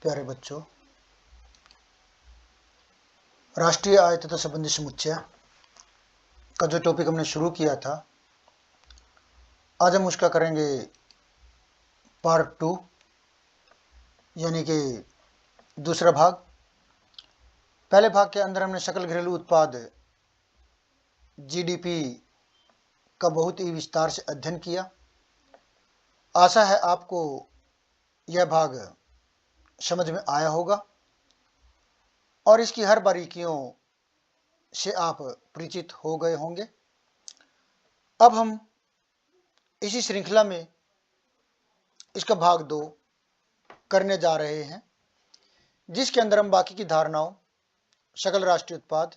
प्यारे बच्चों, राष्ट्रीय आय तथा संबंधी समुच्चय का जो टॉपिक हमने शुरू किया था, आज हम उसका करेंगे पार्ट 2, यानी कि दूसरा भाग। पहले भाग के अंदर हमने सकल घरेलू उत्पाद जीडीपी का बहुत ही विस्तार से अध्ययन किया। आशा है आपको यह भाग समझ में आया होगा और इसकी हर बारीकियों से आप परिचित हो गए होंगे। अब हम इसी श्रृंखला में इसका भाग 2 करने जा रहे हैं, जिसके अंदर हम बाकी की धारणाओं, सकल राष्ट्रीय उत्पाद,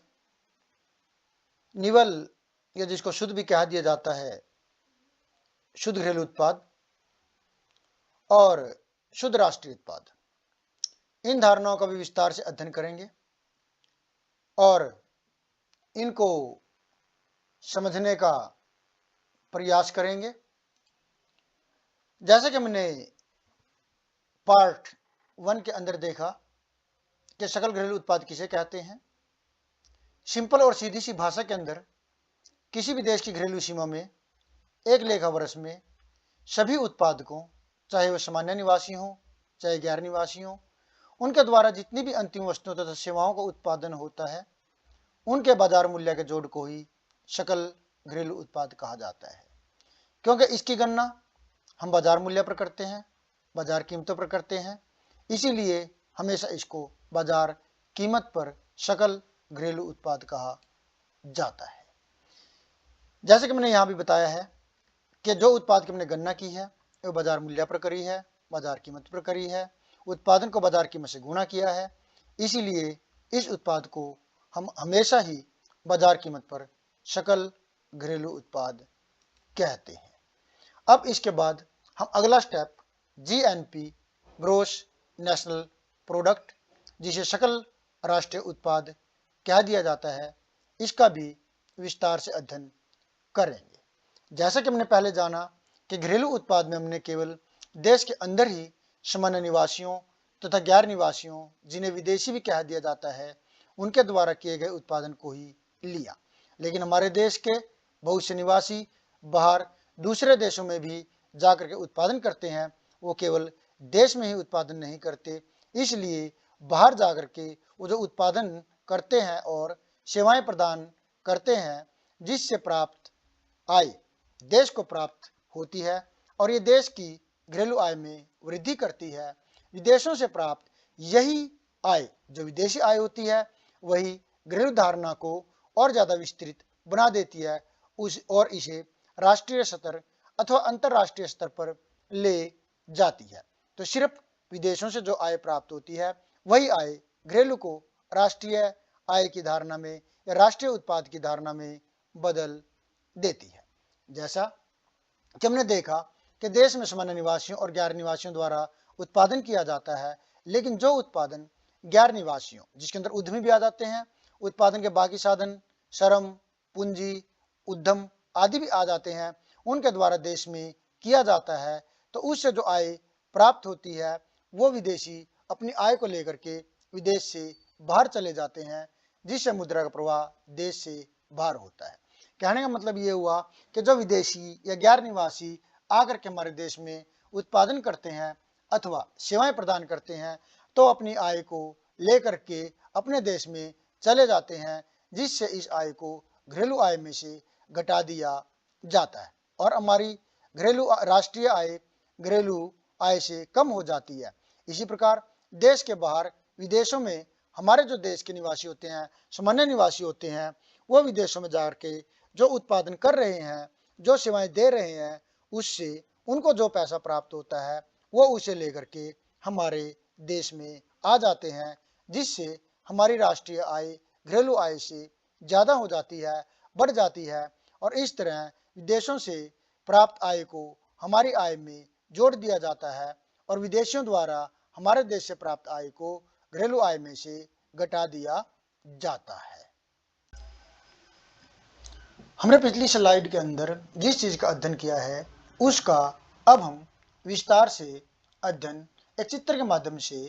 निवल या जिसको शुद्ध भी कह दिया जाता है, शुद्ध घरेलू उत्पाद और शुद्ध राष्ट्रीय उत्पाद, इन धारणाओं का भी विस्तार से अध्ययन करेंगे और इनको समझने का प्रयास करेंगे। जैसे कि हमने पार्ट 1 के अंदर देखा कि सकल घरेलू उत्पाद किसे कहते हैं। सिंपल और सीधी सी भाषा के अंदर किसी भी देश की घरेलू सीमा में एक लेखा वर्ष में सभी उत्पादकों, चाहे वह सामान्य निवासी हों चाहे गैर निवासी हों, उनके द्वारा जितनी भी अंतिम वस्तुओं तथा सेवाओं का उत्पादन होता है, उनके बाजार मूल्य के जोड़ को ही सकल घरेलू उत्पाद कहा जाता है। क्योंकि इसकी गणना हम बाजार मूल्य पर करते हैं, बाजार कीमतों पर करते हैं, इसीलिए हमेशा इसको बाजार कीमत पर सकल घरेलू उत्पाद कहा जाता है। जैसे कि मैंने यहाँ भी बताया है कि जो उत्पाद की हमने गणना की है वो बाजार मूल्य पर करी है, बाजार कीमत पर करी है, उत्पादन को बाजार कीमत से गुणा किया है, इसीलिए इस उत्पाद को हम हमेशा ही बाजार कीमत पर सकल घरेलू उत्पाद कहते हैं। अब इसके बाद हम अगला step GNP, gross national product, जिसे सकल राष्ट्रीय उत्पाद कह दिया जाता है, इसका भी विस्तार से अध्ययन करेंगे। जैसा कि हमने पहले जाना कि घरेलू उत्पाद में हमने केवल देश के अंदर ही सामान्य निवासियों तथा गैर निवासियों, जिन्हें विदेशी भी कह दिया जाता है, उनके द्वारा किए गए उत्पादन को ही लिया। लेकिन हमारे देश के बहुत से निवासी बाहर दूसरे देशों में भी जाकर के उत्पादन करते हैं। वो केवल देश में ही उत्पादन नहीं करते, इसलिए बाहर जाकर के वो जो उत्पादन करते हैं और सेवाएं प्रदान करते हैं, जिससे प्राप्त आय देश को प्राप्त होती है और ये देश की घरेलू आय में वृद्धि करती है। विदेशों से प्राप्त यही आय, जो विदेशी आय होती है, वही घरेलू धारणा को और ज़्यादा विस्तृत बना देती है और इसे राष्ट्रीय स्तर अथवा अंतर्राष्ट्रीय स्तर पर ले जाती है। तो सिर्फ विदेशों से जो आय प्राप्त होती है, वही आय घरेलू को राष्ट्रीय आय की धारणा में या राष्ट्रीय उत्पाद की धारणा में बदल देती है। जैसा कि हमने देखा कि देश में सामान्य निवासियों और गैर निवासियों द्वारा उत्पादन किया जाता है, लेकिन जो उत्पादन गैर निवासियों, जिसके अंदर उद्यमी भी आ जाते हैं, उत्पादन के बाकी साधन, श्रम, पूंजी, उद्यम आदि भी आ जाते हैं, उनके द्वारा देश में किया जाता है, तो उससे जो आय प्राप्त होती है, वो विदेशी अपनी आय को लेकर के विदेश से बाहर चले जाते हैं, जिससे मुद्रा का प्रवाह देश से बाहर होता है। कहने का मतलब ये हुआ कि जो विदेशी या गैर निवासी आकर के हमारे देश में उत्पादन करते हैं अथवा सेवाएं प्रदान करते हैं, तो अपनी आय को लेकर के अपने देश में चले जाते हैं, जिससे इस आय को घरेलू आय में से घटा दिया जाता है और हमारी घरेलू राष्ट्रीय आय घरेलू आय से कम हो जाती है। इसी प्रकार देश के बाहर विदेशों में हमारे जो देश के निवासी होते हैं, सामान्य निवासी होते हैं, वो विदेशों में जाकर के जो उत्पादन कर रहे हैं, जो सेवाएं दे रहे हैं, उससे उनको जो पैसा प्राप्त होता है, वो उसे लेकर के हमारे देश में आ जाते हैं, जिससे हमारी राष्ट्रीय आय घरेलू आय से ज़्यादा हो जाती है, बढ़ जाती है और इस तरह विदेशों से प्राप्त आय को हमारी आय में जोड़ दिया जाता है और विदेशियों द्वारा हमारे देश से प्राप्त आय को घरेलू आय में से घटा दिया जाता है। हमने पिछली स्लाइड के अंदर जिस चीज़ का अध्ययन किया है, उसका अब हम विस्तार से अध्ययन एक चित्र के माध्यम से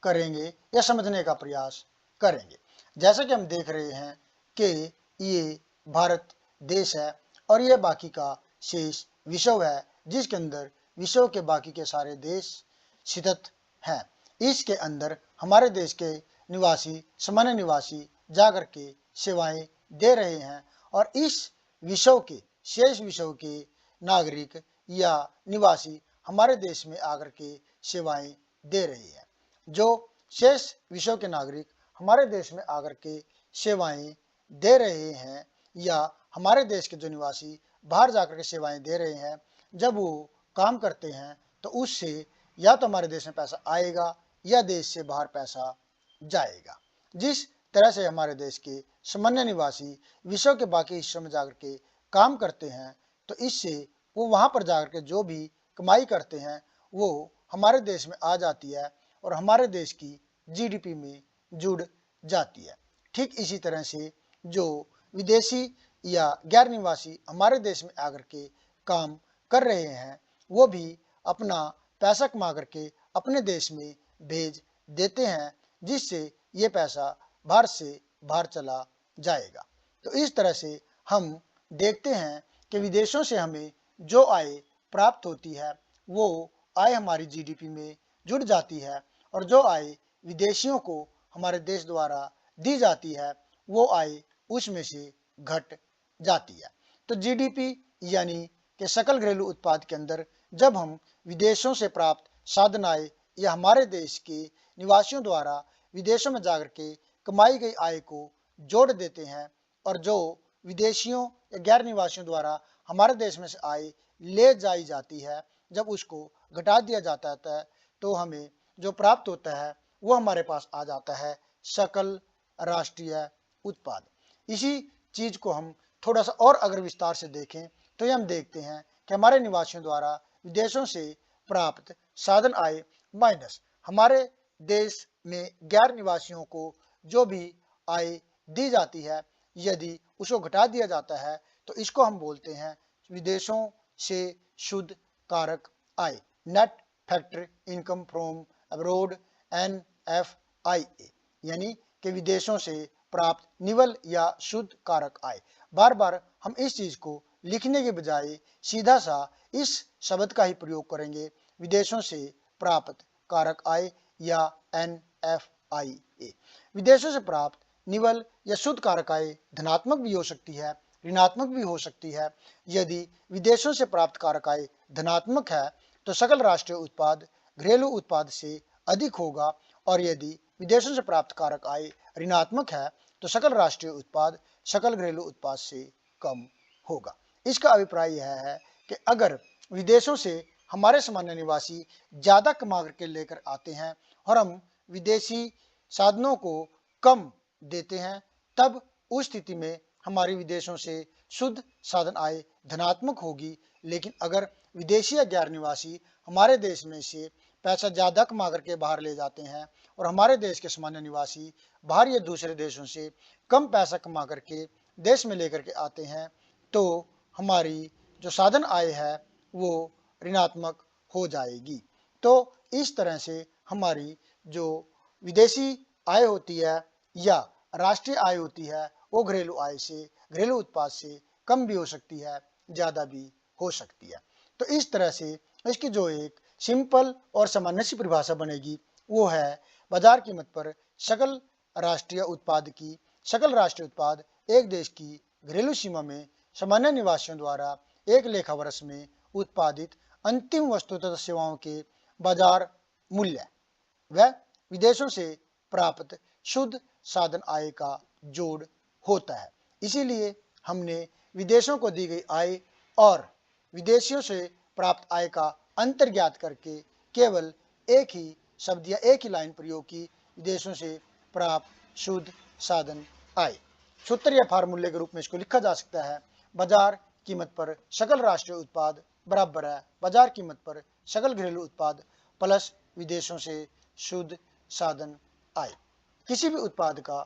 करेंगे या समझने का प्रयास करेंगे। जैसा कि हम देख रहे हैं कि ये भारत देश है और ये बाकी का शेष विश्व है, जिसके अंदर विश्व के बाकी के सारे देश स्थित हैं। इसके अंदर हमारे देश के निवासी, सामान्य निवासी जाकर के सेवाएं दे रहे हैं और इस विश्व के, शेष विश्व के नागरिक या निवासी हमारे देश में आकर के सेवाएं दे रहे हैं। जो शेष विश्व के नागरिक हमारे देश में आकर के सेवाएं दे रहे हैं या हमारे देश के जो निवासी बाहर जाकर के सेवाएं दे रहे हैं, जब वो काम करते हैं तो उससे या तो हमारे देश में पैसा आएगा या देश से बाहर पैसा जाएगा। जिस तरह से हमारे देश के सामान्य निवासी विश्व के बाकी हिस्सों में जाकर के काम करते हैं, तो इससे वो वहाँ पर जाकर के जो भी कमाई करते हैं वो हमारे देश में आ जाती है और हमारे देश की जीडीपी में जुड़ जाती है। ठीक इसी तरह से जो विदेशी या गैर निवासी हमारे देश में आकर के काम कर रहे हैं, वो भी अपना पैसा कमा करके अपने देश में भेज देते हैं, जिससे ये पैसा बाहर से बाहर चला जाएगा। तो इस तरह से हम देखते हैं कि विदेशों से हमें जो आय प्राप्त होती है वो आय हमारी जीडीपी में जुड़ जाती है और जो आय विदेशियों को हमारे देश द्वारा दी जाती है वो आय उसमें से घट जाती है। तो जीडीपी यानी कि सकल घरेलू उत्पाद के अंदर जब हम विदेशों से प्राप्त साधन आय या हमारे देश के निवासियों द्वारा विदेशों में जाकर के कमाई गई आय को जोड़ देते हैं और जो विदेशियों या गैर निवासियों द्वारा हमारे देश में से आय ले जाई जाती है, जब उसको घटा दिया जाता है तो हमें जो प्राप्त होता है वो हमारे पास आ जाता है सकल राष्ट्रीय उत्पाद। इसी चीज को हम थोड़ा सा और अगर विस्तार से देखें तो ये हम देखते हैं कि हमारे निवासियों द्वारा विदेशों से प्राप्त साधन आय माइनस हमारे देश में गैर निवासियों को जो भी आय दी जाती है, यदि उसको घटा दिया जाता है तो इसको हम बोलते हैं विदेशों से शुद्ध कारक आय, net factor income from abroad NFIA, यानी कि विदेशों से प्राप्त निवल या शुद्ध कारक आय। बार बार हम इस चीज को लिखने के बजाय सीधा सा इस शब्द का ही प्रयोग करेंगे, विदेशों से प्राप्त कारक आय या NFIA। विदेशों से प्राप्त निवल या शुद्ध कारक आय धनात्मक भी हो सकती है, ऋणात्मक भी हो सकती है। यदि विदेशों से प्राप्त कारक आय धनात्मक है तो सकल राष्ट्रीय उत्पाद घरेलू उत्पाद से अधिक होगा और यदि विदेशों से प्राप्त कारक आय ऋणात्मक है तो सकल राष्ट्रीय उत्पाद सकल घरेलू उत्पाद से कम होगा। इसका अभिप्राय यह है कि अगर विदेशों से हमारे सामान्य निवासी ज्यादा कमा करके लेकर आते हैं और हम विदेशी साधनों को कम देते हैं, तब उस स्थिति में हमारी विदेशों से शुद्ध साधन आय धनात्मक होगी। लेकिन अगर विदेशी या गैर निवासी हमारे देश में से पैसा ज्यादा कमा करके बाहर ले जाते हैं और हमारे देश के सामान्य निवासी बाहर या दूसरे देशों से कम पैसा कमा करके देश में लेकर के आते हैं, तो हमारी जो साधन आय है वो ऋणात्मक हो जाएगी। तो इस तरह से हमारी जो विदेशी आय होती है या राष्ट्रीय आय होती है वो घरेलू आय से, घरेलू उत्पाद से कम भी हो सकती है, ज्यादा भी हो सकती है। तो इस तरह से इसकी जो एक सिंपल और सामान्य सी परिभाषा बनेगी वो है बाजार कीमत पर सकल राष्ट्रीय उत्पाद की, सकल राष्ट्रीय उत्पाद एक देश की घरेलू सीमा में सामान्य निवासियों द्वारा एक लेखा वर्ष में उत्पादित अंतिम वस्तु तथा सेवाओं के बाजार मूल्य व विदेशों से प्राप्त शुद्ध साधन आय का जोड़ होता है। इसीलिए हमने विदेशों को दी गई आय और विदेशियों से प्राप्त आय का अंतर ज्ञात करके केवल एक ही शब्द या एक ही लाइन प्रयोग की, विदेशों से प्राप्त शुद्ध साधन आय। सूत्र या फार्मूले के रूप में इसको लिखा जा सकता है, बाजार कीमत पर सकल राष्ट्रीय उत्पाद बराबर है बाजार कीमत पर सकल घरेलू उत्पाद प्लस विदेशों से शुद्ध साधन आय। किसी भी उत्पाद का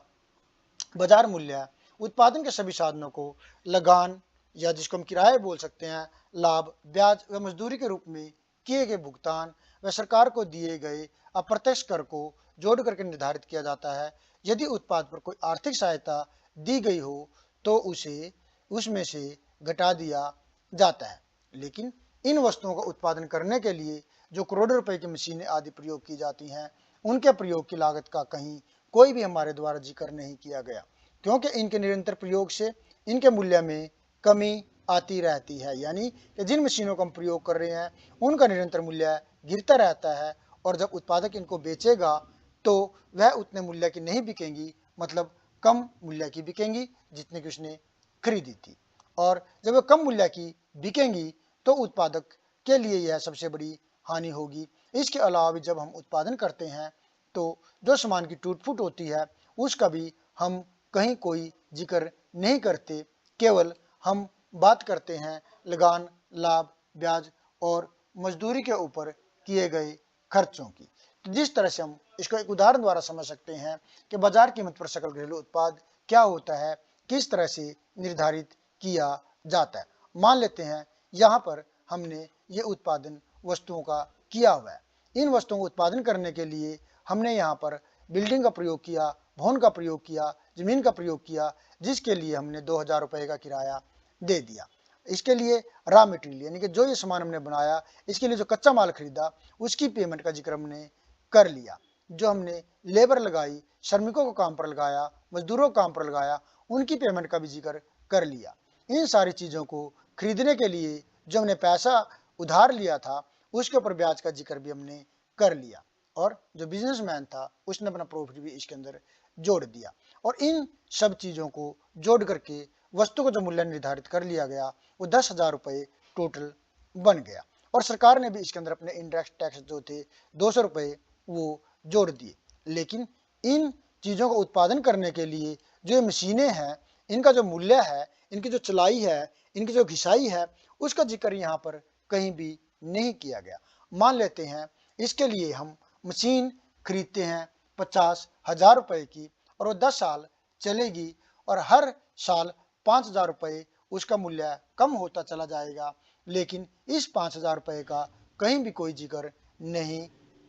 बाजार मूल्य उत्पादन के सभी साधनों को लगान या जिसको हम किराया बोल सकते हैं, लाभ, ब्याज व मजदूरी के रूप में किए गए भुगतान व सरकार को दिए गए अप्रत्यक्ष कर को जोड़ करके निर्धारित किया जाता है। यदि उत्पाद पर कोई आर्थिक सहायता दी गई हो तो उसे उसमें से घटा दिया जाता है। लेकिन इन वस्तुओं का उत्पादन करने के लिए जो करोड़ों रुपए की मशीनें आदि प्रयोग की जाती हैं, उनके प्रयोग की लागत का कहीं कोई भी हमारे द्वारा जिक्र नहीं किया गया, क्योंकि इनके निरंतर प्रयोग से इनके मूल्य में कमी आती रहती है। यानी कि जिन मशीनों का हम प्रयोग कर रहे हैं उनका निरंतर मूल्य गिरता रहता है, और जब उत्पादक इनको बेचेगा तो वह उतने मूल्य की नहीं बिकेंगी, मतलब कम मूल्य की बिकेंगी जितने की उसने खरीदी थी। और जब वह कम मूल्य की बिकेंगी तो उत्पादक के लिए यह सबसे बड़ी हानि होगी। इसके अलावा भी जब हम उत्पादन करते हैं तो जो सामान की टूट फूट होती है उसका भी हम कहीं कोई जिक्र नहीं करते, केवल हम बात करते हैं लगान, लाभ, ब्याज और मजदूरी के ऊपर किए गए खर्चों की। तो जिस तरह से हम इसको एक उदाहरण द्वारा समझ सकते हैं कि बाजार कीमत पर सकल घरेलू उत्पाद क्या होता है, किस तरह से निर्धारित किया जाता है। मान लेते हैं यहाँ पर हमने ये उत्पादन वस्तुओं का किया हुआ है। इन वस्तुओं को उत्पादन करने के लिए हमने यहाँ पर बिल्डिंग का प्रयोग किया, भवन का प्रयोग किया, जमीन का प्रयोग किया, जिसके लिए हमने 2000 रुपये का किराया दे दिया। इसके लिए रॉ मटेरियल यानी कि जो ये सामान हमने बनाया, इसके लिए जो कच्चा माल खरीदा उसकी पेमेंट का जिक्र हमने कर लिया। जो हमने लेबर लगाई, श्रमिकों को काम पर लगाया, मजदूरों को काम पर लगाया, उनकी पेमेंट का भी जिक्र कर लिया। इन सारी चीज़ों को खरीदने के लिए जो हमने पैसा उधार लिया था उसके ऊपर ब्याज का जिक्र भी हमने कर लिया, और जो बिजनेसमैन था उसने अपना प्रॉफिट भी इसके अंदर जोड़ दिया। और इन सब चीज़ों को जोड़ करके वस्तु को जो मूल्य निर्धारित कर लिया गया वो 10,000 रुपये टोटल बन गया। और सरकार ने भी इसके अंदर अपने इंडायरेक्ट टैक्स जो थे 200 रुपये वो जोड़ दिए। लेकिन इन चीज़ों का उत्पादन करने के लिए जो ये मशीनें हैं, इनका जो मूल्य है, इनकी जो चलाई है, इनकी जो घिसाई है, उसका जिक्र यहाँ पर कहीं भी नहीं किया गया। मान लेते हैं इसके लिए हम मशीन खरीदते हैं 50,000 रुपये की, और वो 10 साल चलेगी और हर साल 5,000 रुपये उसका मूल्य कम होता चला जाएगा। लेकिन इस 5,000 रुपये का कहीं भी कोई जिक्र नहीं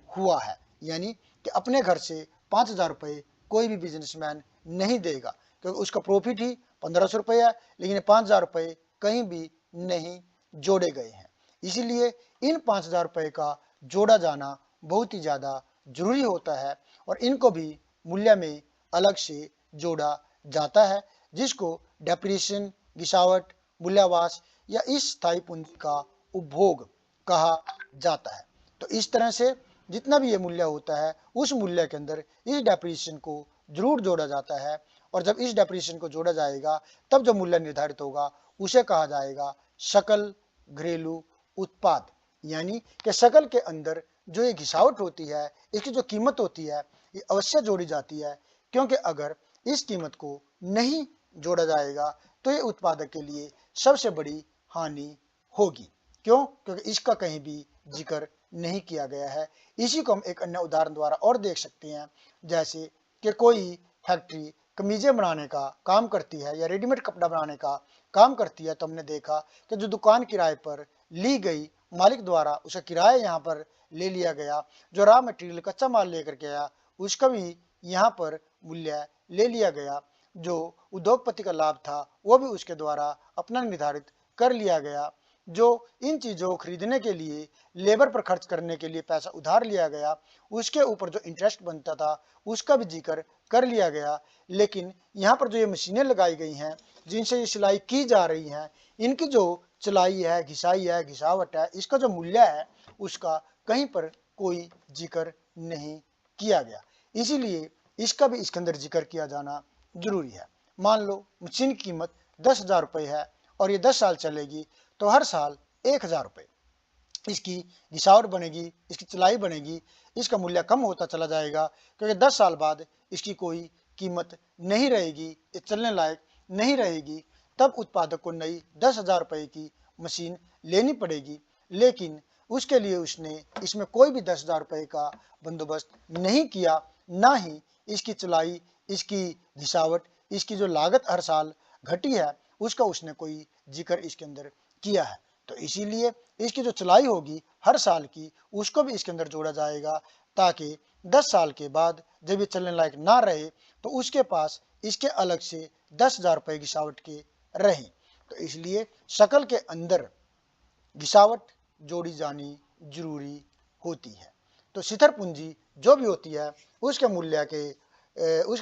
हुआ है। यानी कि अपने घर से 5,000 रुपये कोई भी बिजनेसमैन नहीं देगा, क्योंकि उसका प्रॉफिट ही 1,500 रुपये है, लेकिन 5,000 रुपये कहीं भी नहीं जोड़े गए हैं। इसीलिए इन 5,000 रुपये का जोड़ा जाना बहुत ही ज़्यादा जरूरी होता है, और इनको भी मूल्य में अलग से जोड़ा जाता है, जिसको डेप्रिसिएशन, गिसावट, मूल्यह्रास या स्थायी पूंजी का उपभोग कहा जाता है। तो इस तरह से जितना भी ये मूल्य होता है उस मूल्य के अंदर इस डेप्रिसिएशन को जरूर जोड़ा जाता है, और जब इस डेप्रिसिएशन को जोड़ा जाएगा तब जो मूल्य निर्धारित होगा उसे कहा जाएगा सकल घरेलू उत्पाद। यानी कि सकल के अंदर जो ये घिसावट होती है, इसकी जो कीमत होती है, ये अवश्य जोड़ी जाती है, क्योंकि अगर इस कीमत को नहीं जोड़ा जाएगा तो ये उत्पादक के लिए सबसे बड़ी हानि होगी। क्यों? क्योंकि इसका कहीं भी जिक्र नहीं किया गया है। इसी को हम एक अन्य उदाहरण द्वारा और देख सकते हैं, जैसे कि कोई फैक्ट्री कमीजें बनाने का काम करती है या रेडीमेड कपड़ा बनाने का काम करती है, तो हमने देखा कि जो दुकान किराए पर ली गई, मालिक द्वारा उसका किराया यहाँ पर ले लिया गया, जो रॉ मटेरियल कच्चा माल लेकर के आया उसका भी यहाँ पर मूल्य ले लिया गया, जो उद्योगपति का लाभ था वो भी उसके द्वारा अपना निर्धारित कर लिया गया, जो इन चीज़ों को खरीदने के लिए लेबर पर खर्च करने के लिए पैसा उधार लिया गया उसके ऊपर जो इंटरेस्ट बनता था उसका भी जिक्र कर लिया गया। लेकिन यहाँ पर जो ये मशीनें लगाई गई हैं जिनसे ये सिलाई की जा रही हैं, इनकी जो चलाई है, घिसाई है, घिसावट है, इसका जो मूल्य है उसका कहीं पर कोई जिक्र नहीं किया गया। इसीलिए इसका भी इसके अंदर जिक्र किया जाना जरूरी है। मान लो मशीन की कीमत 10,000 रुपये है और ये 10 साल चलेगी, तो हर साल 1,000 रुपये इसकी घिसावट बनेगी, इसकी चलाई बनेगी, इसका मूल्य कम होता चला जाएगा, क्योंकि 10 साल बाद इसकी कोई कीमत नहीं रहेगी, ये चलने लायक नहीं रहेगी। तब उत्पादक को नई 10,000 रुपये की मशीन लेनी पड़ेगी, लेकिन उसके लिए उसने इसमें कोई भी 10,000 रुपये का बंदोबस्त नहीं किया, ना ही इसकी चलाई, इसकी घिसावट, इसकी जो लागत हर साल घटी है उसका उसने कोई जिक्र इसके अंदर किया है। तो इसीलिए इसकी जो चलाई होगी हर साल की उसको भी इसके अंदर जोड़ा जाएगा, ताकि 10 साल के बाद जब ये चलने लायक ना रहे तो उसके पास इसके अलग से 10,000 रुपये गिसावट के रहें। तो इसलिए शकल के अंदर गिसावट जोड़ी जानी जरूरी होती है। तो शिथिल पूंजी जो भी होती है उसके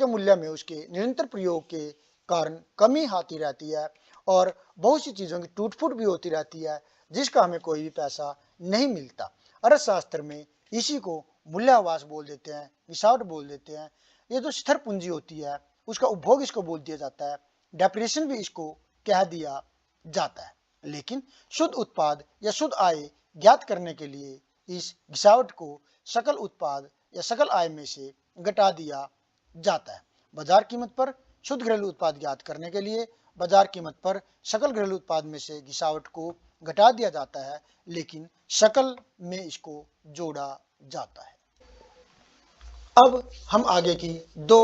मूल्य में उसके निरंतर प्रयोग के कारण कमी आती रहती है और बहुत सी चीज़ों की टूट फूट भी होती रहती है जिसका हमें कोई भी पैसा नहीं मिलता। अर्थशास्त्र में इसी को मूल्यह्रास बोल देते हैं, गिसावट बोल देते हैं। ये जो स्थिर पूंजी होती है उसका उपभोग इसको बोल दिया जाता है, डेप्रिसिएशन भी इसको कह दिया जाता है। लेकिन शुद्ध उत्पाद या शुद्ध आय ज्ञात करने के लिए इस गिसावट को सकल उत्पाद या सकल आय में से घटा दिया जाता है। बाजार कीमत पर शुद्ध घरेलू उत्पाद ज्ञात करने के लिए बाजार कीमत पर सकल घरेलू उत्पाद में से गिसावट को घटा दिया जाता है, लेकिन सकल में इसको जोड़ा जाता है। अब हम आगे की दो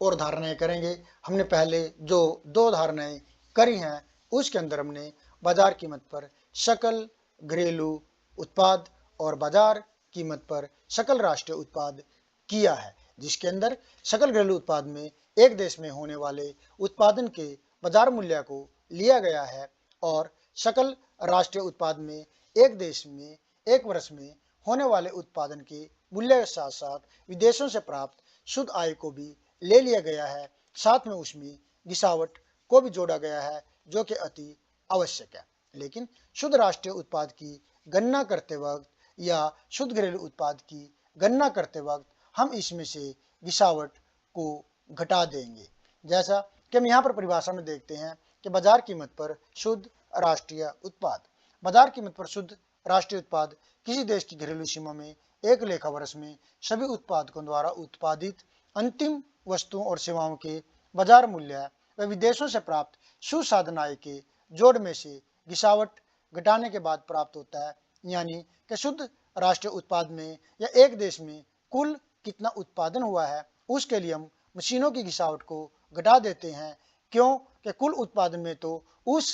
और धारणाएं करेंगे। हमने पहले जो दो धारणाएं करी हैं उसके अंदर हमने बाजार कीमत पर सकल घरेलू उत्पाद और बाजार कीमत पर सकल राष्ट्रीय उत्पाद किया है, जिसके अंदर सकल घरेलू उत्पाद में एक देश में होने वाले उत्पादन के बाजार मूल्य को लिया गया है और सकल राष्ट्रीय उत्पाद में एक देश में एक वर्ष में होने वाले उत्पादन के मूल्य के साथ साथ विदेशों से प्राप्त शुद्ध आय को भी ले लिया गया है। साथ में उसमें गिसावट को भी जोड़ा गया है जो कि अति आवश्यक है। लेकिन शुद्ध राष्ट्रीय उत्पाद की गणना करते वक्त या शुद्ध घरेलू उत्पाद की गणना करते वक्त हम इसमें से गिसावट को घटा देंगे। जैसा कि हम यहाँ पर परिभाषा में देखते हैं कि बाजार कीमत पर शुद्ध राष्ट्रीय उत्पाद। बाजार कीमत पर शुद्ध राष्ट्रीय उत्पाद किसी देश की घरेलू सीमा में एक लेखा वर्ष में सभी उत्पादकों द्वारा उत्पादित अंतिम वस्तुओं और सेवाओं के बाजार मूल्य व विदेशों से प्राप्त सुसाधन आय के जोड़ में से गिसावट घटाने के बाद प्राप्त होता है। यानी कि शुद्ध राष्ट्रीय उत्पाद में या एक देश में कुल कितना उत्पादन हुआ है उसके लिए हम मशीनों की गिसावट को घटा देते हैं। क्यों कि कुल उत्पादन में तो उस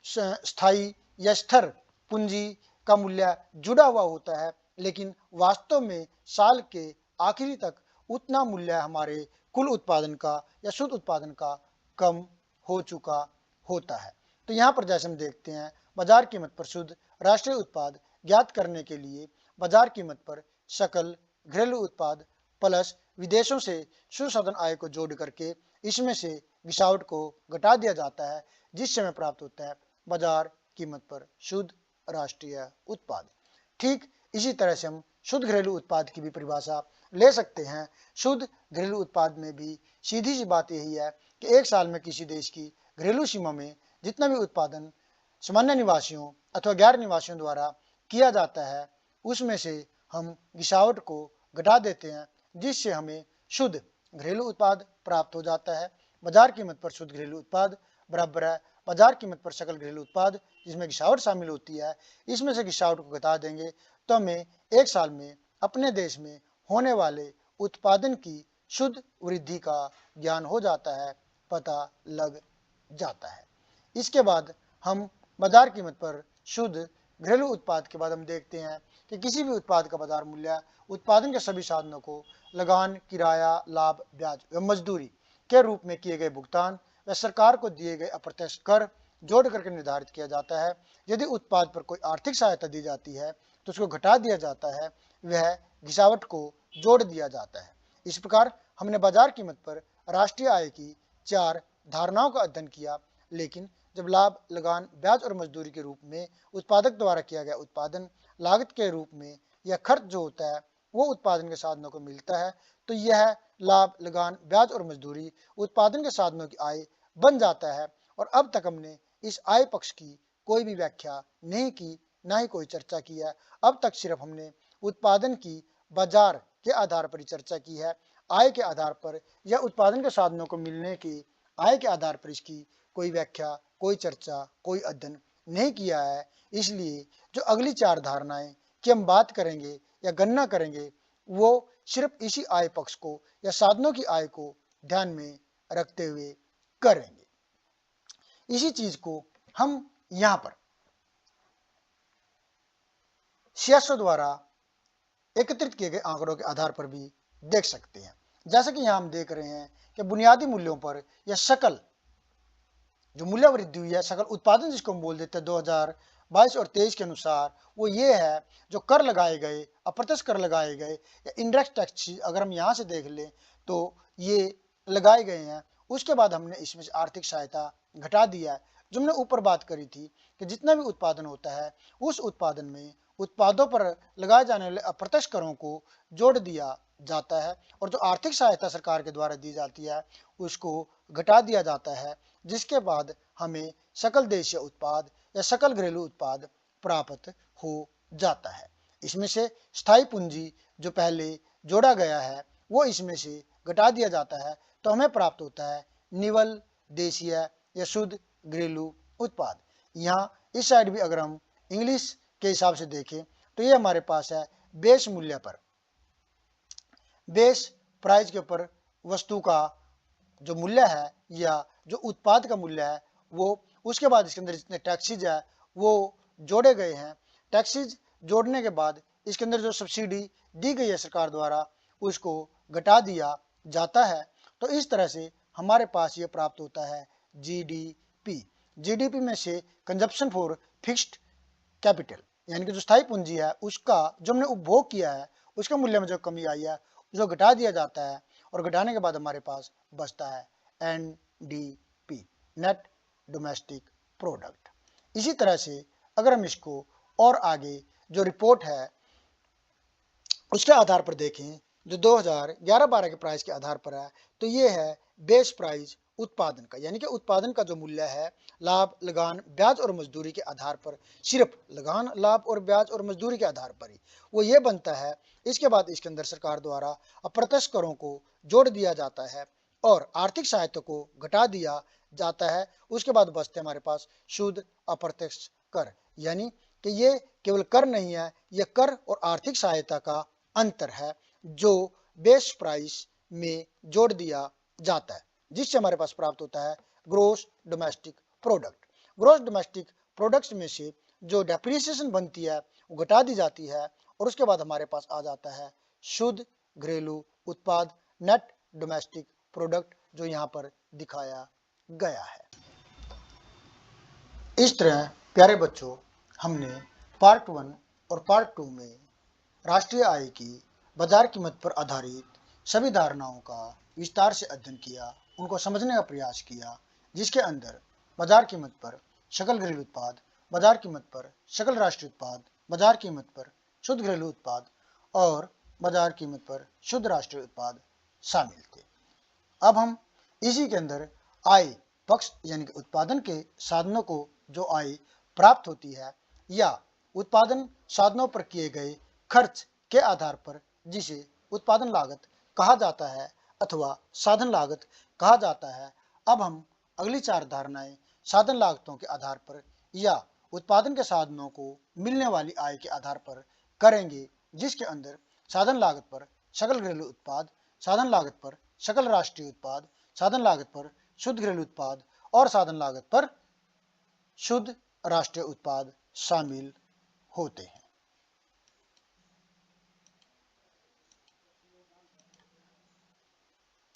स्थायी या स्थिर पूंजी का मूल्य जुड़ा हुआ होता है, लेकिन वास्तव में साल के आखिरी तक उतना मूल्य हमारे कुल उत्पादन का या शुद्ध उत्पादन का कम हो चुका होता है। तो यहाँ पर जैसे हम देखते हैं बाजार कीमत पर शुद्ध राष्ट्रीय उत्पाद ज्ञात करने के लिए बाजार कीमत पर सकल घरेलू उत्पाद प्लस विदेशों से सुसाधन आय को जोड़ करके इसमें से गिसावट को घटा दिया जाता है, जिससे हमें प्राप्त होता है बाजार कीमत पर शुद्ध राष्ट्रीय उत्पाद। ठीक इसी तरह से हम शुद्ध घरेलू उत्पाद की भी परिभाषा ले सकते हैं। शुद्ध घरेलू उत्पाद में भी सीधी सी बात यही है कि एक साल में किसी देश की घरेलू सीमा में जितना भी उत्पादन सामान्य निवासियों अथवा गैर निवासियों द्वारा किया जाता है उसमें से हम गिसावट को घटा देते हैं, जिससे हमें शुद्ध घरेलू उत्पाद प्राप्त हो जाता है। बाजार कीमत पर शुद्ध घरेलू उत्पाद बराबर है बाजार कीमत पर सकल घरेलू उत्पाद, जिसमें गिसावट शामिल होती है। इसमें से गिसावट को घटा देंगे तो हमें एक साल में अपने देश में होने वाले उत्पादन की शुद्ध वृद्धि का ज्ञान हो जाता है, पता लग जाता है। इसके बाद हम बाजार कीमत पर शुद्ध घरेलू उत्पाद के बाद हम देखते हैं कि किसी भी उत्पाद का बाजार मूल्य उत्पादन के सभी साधनों को लगान, किराया, लाभ, ब्याज व मजदूरी के रूप में किए गए भुगतान व सरकार को दिए गए अप्रत्यक्ष कर जोड़ करके निर्धारित किया जाता है। यदि उत्पाद पर कोई आर्थिक सहायता दी जाती है तो उसको घटा दिया जाता है, वह गिसावट को जोड़ दिया जाता है। इस प्रकार हमने बाजार कीमत पर राष्ट्रीय आय की 4 धारणाओं का अध्ययन किया, लेकिन जब लाभ, लगान, ब्याज और मजदूरी के रूप में उत्पादक द्वारा किया गया उत्पादन लागत के रूप में या खर्च जो होता है वो उत्पादन के साधनों को मिलता है, तो यह लाभ, लगान, ब्याज और मजदूरी उत्पादन के साधनों की आय बन जाता है। और अब तक हमने इस आय पक्ष की कोई भी व्याख्या नहीं की, ना ही कोई चर्चा की है। अब तक सिर्फ हमने उत्पादन की बाजार के आधार पर ही चर्चा की है। आय के आधार पर या उत्पादन के साधनों को मिलने की आय के आधार पर इसकी कोई व्याख्या, कोई चर्चा, कोई अध्ययन नहीं किया है। इसलिए जो अगली 4 धारणाएं की हम बात करेंगे या गणना करेंगे वो सिर्फ इसी आय पक्ष को या साधनों की आय को ध्यान में रखते हुए करेंगे। इसी चीज को हम यहाँ पर सीएसओ द्वारा एकत्रित किए गए आंकड़ों के आधार पर भी देख सकते हैं। जैसा कि यहाँ हम देख रहे हैं कि बुनियादी मूल्यों पर यह सकल जो मूल्य वृद्धि हुई है, सकल उत्पादन जिसको हम बोल देते हैं 2022 और 23 के अनुसार, वो ये है जो कर लगाए गए, अप्रत्यक्ष कर लगाए गए या इंडायरेक्ट टैक्स अगर हम यहाँ से देख लें तो ये लगाए गए हैं। उसके बाद हमने इसमें से आर्थिक सहायता घटा दिया है। जो हमने ऊपर बात करी थी कि जितना भी उत्पादन होता है उस उत्पादन में उत्पादों पर लगाए जाने वाले अप्रत्यक्ष करों को जोड़ दिया जाता है और जो आर्थिक सहायता सरकार के द्वारा दी जाती है उसको घटा दिया जाता है, जिसके बाद हमें सकल देशीय उत्पाद या सकल घरेलू उत्पाद प्राप्त हो जाता है। इसमें से स्थायी पूंजी जो पहले जोड़ा गया है वो इसमें से घटा दिया जाता है तो हमें प्राप्त होता है निवल देशीय या शुद्ध घरेलू उत्पाद। यहाँ इस साइड भी अगर हम इंग्लिश के हिसाब से देखें तो ये हमारे पास है बेस मूल्य पर, बेस प्राइस के ऊपर वस्तु का जो मूल्य है या जो उत्पाद का मूल्य है वो, उसके बाद इसके अंदर जितने टैक्सीज है वो जोड़े गए हैं। टैक्सीज जोड़ने के बाद इसके अंदर जो सब्सिडी दी गई है सरकार द्वारा उसको घटा दिया जाता है। तो इस तरह से हमारे पास ये प्राप्त होता है जीडीपी। जीडीपी में से कंजप्शन फॉर फिक्स्ड कैपिटल यानी कि जो स्थायी पूंजी है उसका जो हमने उपभोग किया है उसके मूल्य में जो कमी आई है उसको घटा दिया जाता है और घटाने के बाद हमारे पास बचता है एनडीपी, नेट डोमेस्टिक प्रोडक्ट। इसी तरह से अगर हम इसको और आगे जो रिपोर्ट है उसके आधार पर देखें जो 2011-12 के प्राइस के आधार पर है तो ये है बेस प्राइस उत्पादन का, यानी कि उत्पादन का जो मूल्य है लाभ लगान ब्याज और मजदूरी के आधार पर, सिर्फ लगान लाभ और ब्याज और मजदूरी के आधार पर ही वो ये बनता है। इसके बाद इसके अंदर सरकार द्वारा अप्रत्यक्ष करों को जोड़ दिया जाता है और आर्थिक सहायता को घटा दिया जाता है। उसके बाद बचते हमारे पास शुद्ध अप्रत्यक्ष कर, यानी कि ये केवल कर नहीं है, यह कर और आर्थिक सहायता का अंतर है जो बेस प्राइस में जोड़ दिया जाता है, जिससे हमारे पास प्राप्त होता है gross domestic product. Gross domestic products में से जो डेप्रिसिएशन बनती है वो घटा दी जाती है और उसके बाद हमारे पास आ जाता है शुद्ध घरेलू उत्पाद, नेट डोमेस्टिक प्रोडक्ट, जो यहाँ पर दिखाया गया है। इस तरह प्यारे बच्चों हमने पार्ट 1 और पार्ट 2 में राष्ट्रीय आय की बाजार कीमत पर आधारित सभी धारणाओं का विस्तार से अध्ययन किया, उनको समझने का प्रयास किया, जिसके अंदर बाजार कीमत पर सकल घरेलू उत्पाद, बाजार कीमत पर सकल राष्ट्रीय उत्पाद, बाजार कीमत पर शुद्ध घरेलू उत्पाद और बाजार कीमत पर शुद्ध राष्ट्रीय उत्पाद शामिल थे। अब हम इसी के अंदर आय पक्ष यानी कि उत्पादन के साधनों को जो आय प्राप्त होती है या उत्पादन साधनों पर किए गए खर्च के आधार पर, जिसे उत्पादन लागत कहा जाता है अथवा साधन लागत कहा जाता है। अब हम अगली 4 धारणाएं साधन लागतों के आधार पर या उत्पादन के साधनों को मिलने वाली आय के आधार पर करेंगे, जिसके अंदर साधन लागत पर सकल घरेलू उत्पाद, साधन लागत पर सकल राष्ट्रीय उत्पाद, साधन लागत पर शुद्ध घरेलू उत्पाद और साधन लागत पर शुद्ध राष्ट्रीय उत्पाद शामिल होते हैं।